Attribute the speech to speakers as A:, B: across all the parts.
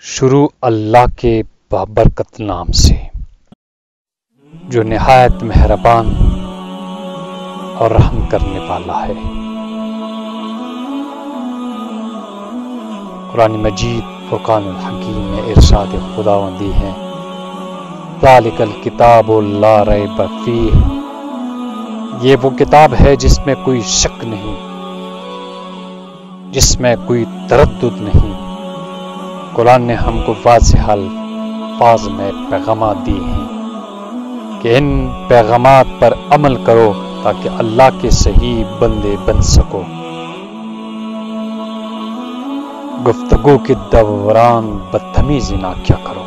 A: شروع اللہ کے بابرکت نام سے جو نہایت مہربان اور رحم کرنے والا ہے۔ قرآن مجید فرقان الحکیم میں ارشاد خداوندی ہے، ذالک الکتاب لا ریب فیہ، یہ وہ کتاب ہے جس میں کوئی شک نہیں، جس میں کوئی تردد نہیں۔ قرآن نے ہم کو واضح الفاظ میں پیغامات دی ہیں کہ ان پیغامات پر عمل کرو تاکہ اللہ کے صحیح بندے بن سکو۔ گفتگو کے دوران بدتمیزی نہ کیا کرو،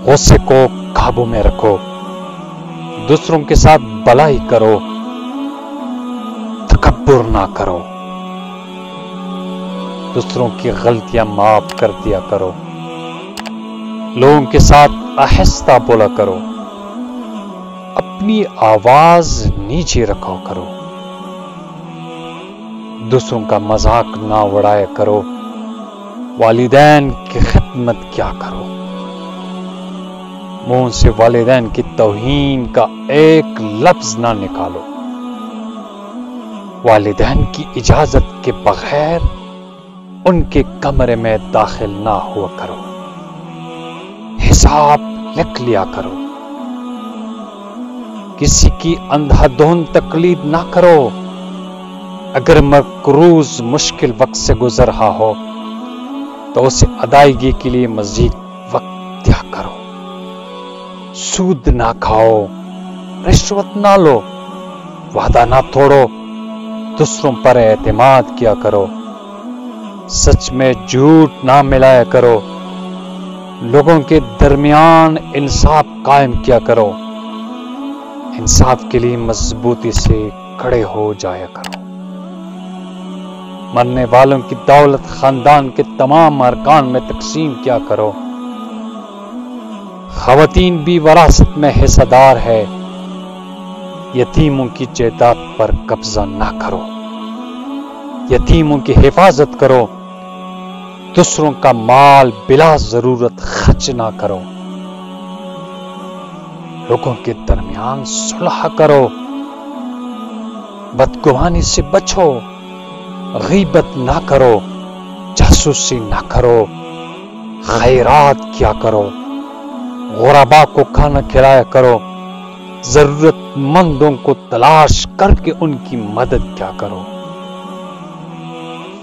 A: غصے کو قابو میں رکھو، دوسروں کے ساتھ بھلائی کرو، تکبر نہ کرو، دوسروں کی غلطیاں معاف کر دیا کرو، لوگوں کے ساتھ آہستہ بولا کرو، اپنی آواز نیچے رکھا کرو، دوسروں کا مذاق نہ اڑایا کرو، والدین کی خدمت کیا کرو، منہ سے والدین کی توہین کا ایک لفظ نہ نکالو، والدین کی اجازت کے بغیر ان کے کمرے میں داخل نہ ہوا کرو، حساب لکھ لیا کرو، کسی کی اندھا دھند تقلید نہ کرو، اگر مقروض مشکل وقت سے گزر رہا ہو تو اسے ادائیگی کے لیے مزید وقت دیا کرو، سود نہ کھاؤ، رشوت نہ لو، وعدہ نہ توڑو، دوسروں پر اعتماد کیا کرو، سچ میں جھوٹ نہ ملایا کرو، لوگوں کے درمیان انصاف قائم کیا کرو، انصاف کے لیے مضبوطی سے کھڑے ہو جایا کرو، مرنے والوں کی دولت خاندان کے تمام ارکان میں تقسیم کیا کرو، خواتین بھی وراثت میں حصہ دار ہے، یتیموں کی جائیداد پر قبضہ نہ کرو، یتیموں کی حفاظت کرو، دوسروں کا مال بلا ضرورت خرچ نہ کرو، لوگوں کے درمیان صلح کرو، بدگمانی سے بچو، غیبت نہ کرو، جاسوسی نہ کرو، خیرات کیا کرو، غرباء کو کھانا کھلایا کرو، ضرورت مندوں کو تلاش کر کے ان کی مدد کیا کرو،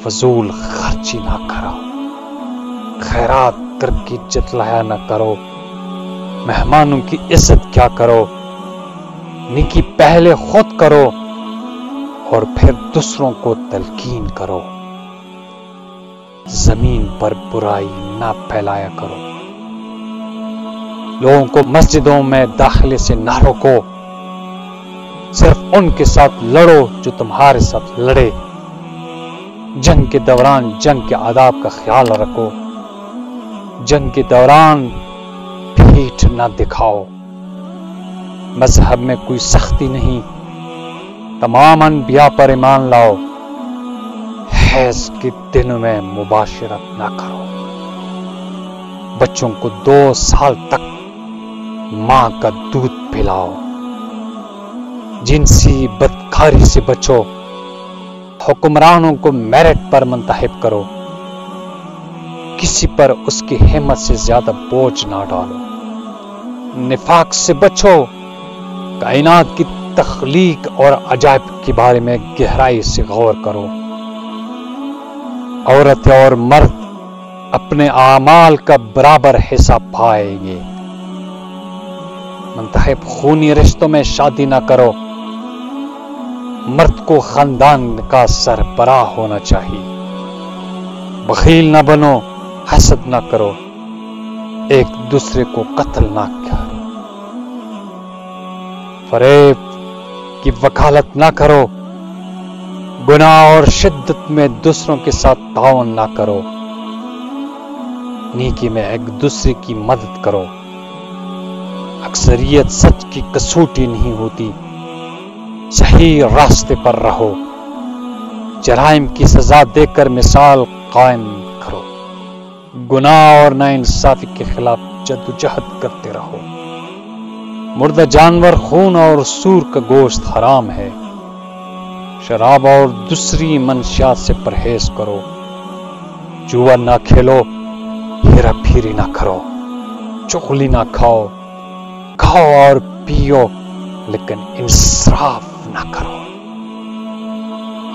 A: فضول خرچی نہ کرو، خیرات کر کے جتلایا نہ کرو، مہمانوں کی عزت کیا کرو، نیکی پہلے خود کرو اور پھر دوسروں کو تلقین کرو، زمین پر برائی نہ پھیلایا کرو، لوگوں کو مسجدوں میں داخلے سے نہ روکو، صرف ان کے ساتھ لڑو جو تمہارے ساتھ لڑے، جنگ کے دوران جنگ کے آداب کا خیال رکھو، جنگ کے دوران پیٹھ نہ دکھاؤ، مذہب میں کوئی سختی نہیں، تمام انبیاء پر ایمان لاؤ، حیض کے دنوں میں مباشرت نہ کرو، بچوں کو 2 سال تک ماں کا دودھ پلاؤ، جنسی بدکاری سے بچو، حکمرانوں کو میرٹ پر منتخب کرو، کسی پر اس کی ہمت سے زیادہ بوجھ نہ ڈالو، نفاق سے بچو، کائنات کی تخلیق اور عجائب کے بارے میں گہرائی سے غور کرو، عورت اور مرد اپنے اعمال کا برابر حصہ پائیں گے، منتخب خونی رشتوں میں شادی نہ کرو، مرد کو خاندان کا سربراہ ہونا چاہیے، بخیل نہ بنو، حسد نہ کرو، ایک دوسرے کو قتل نہ کرو، فریب کی وکالت نہ کرو، گناہ اور شدت میں دوسروں کے ساتھ تعاون نہ کرو، نیکی میں ایک دوسرے کی مدد کرو، اکثریت سچ کی کسوٹی نہیں ہوتی، صحیح راستے پر رہو، جرائم کی سزا دے کر مثال قائم کرو، گناہ اور ناانصافی کے خلاف جدوجہد کرتے رہو۔ مردہ جانور، خون اور سور کا گوشت حرام ہے۔ شراب اور دوسری منشیات سے پرہیز کرو۔ جوا نہ کھیلو، ہیرا پھیری نہ کرو، چغلی نہ کھاؤ، کھاؤ اور پیو لیکن انصراف نہ کرو۔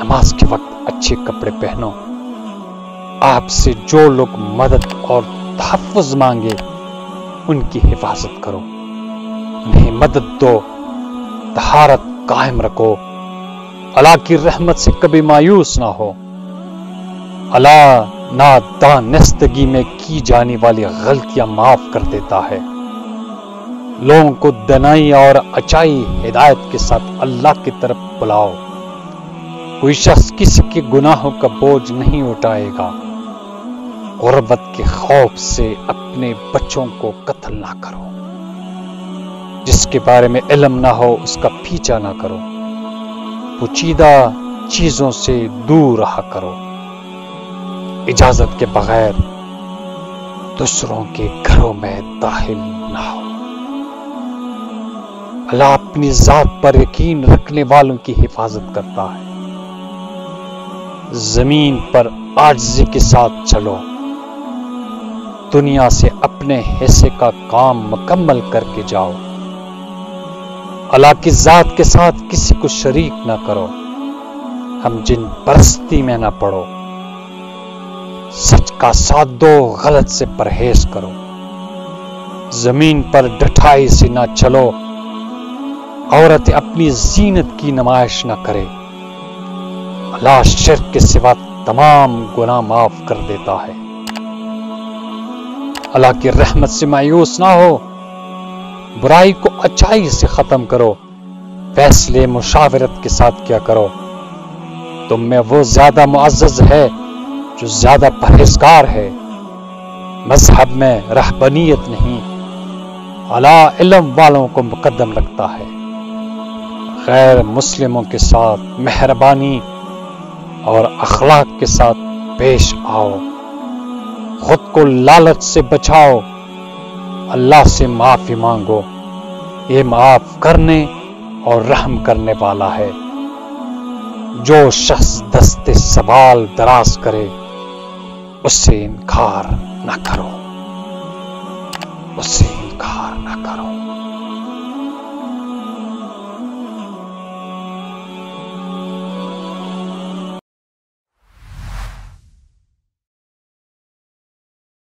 A: نماز کے وقت اچھے کپڑے پہنو۔ آپ سے جو لوگ مدد اور تحفظ مانگے ان کی حفاظت کرو، انہیں مدد دو، طہارت قائم رکھو۔ اللہ کی رحمت سے کبھی مایوس نہ ہو۔ اللہ نادانستگی میں کی جانے والی غلطیاں معاف کر دیتا ہے۔ لوگوں کو دانائی اور اچائی ہدایت کے ساتھ اللہ کی طرف بلاؤ۔ کوئی شخص کسی کے گناہوں کا بوجھ نہیں اٹھائے گا۔ غربت کے خوف سے اپنے بچوں کو قتل نہ کرو۔ جس کے بارے میں علم نہ ہو اس کا پیچھا نہ کرو۔ پوشیدہ چیزوں سے دور رہا کرو۔ اجازت کے بغیر دوسروں کے گھروں میں داخل نہ ہو۔ اللہ اپنی ذات پر یقین رکھنے والوں کی حفاظت کرتا ہے۔ زمین پر عاجزی کے ساتھ چلو۔ دنیا سے اپنے حصے کا کام مکمل کر کے جاؤ۔ اللہ کی ذات کے ساتھ کسی کو شریک نہ کرو۔ ہم جن پرستی میں نہ پڑو۔ سچ کا ساتھ دو، غلط سے پرہیز کرو۔ زمین پر ڈٹھائی سے نہ چلو۔ عورت اپنی زینت کی نمائش نہ کرے۔ اللہ شرک کے سوا تمام گناہ معاف کر دیتا ہے۔ اللہ کی رحمت سے مایوس نہ ہو۔ برائی کو اچھائی سے ختم کرو۔ فیصلے مشاورت کے ساتھ کیا کرو۔ تم میں وہ زیادہ معزز ہے جو زیادہ پرہیزگار ہے۔ مذہب میں رہبانیت نہیں، اللہ علم والوں کو مقدم رکھتا ہے۔ غیر مسلموں کے ساتھ مہربانی اور اخلاق کے ساتھ پیش آؤ۔ خود کو لالچ سے بچاؤ۔ اللہ سے معافی مانگو، یہ معاف کرنے اور رحم کرنے والا ہے۔ جو شخص دست سوال دراز کرے اس سے انکار نہ کرو، اس سے انکار نہ کرو۔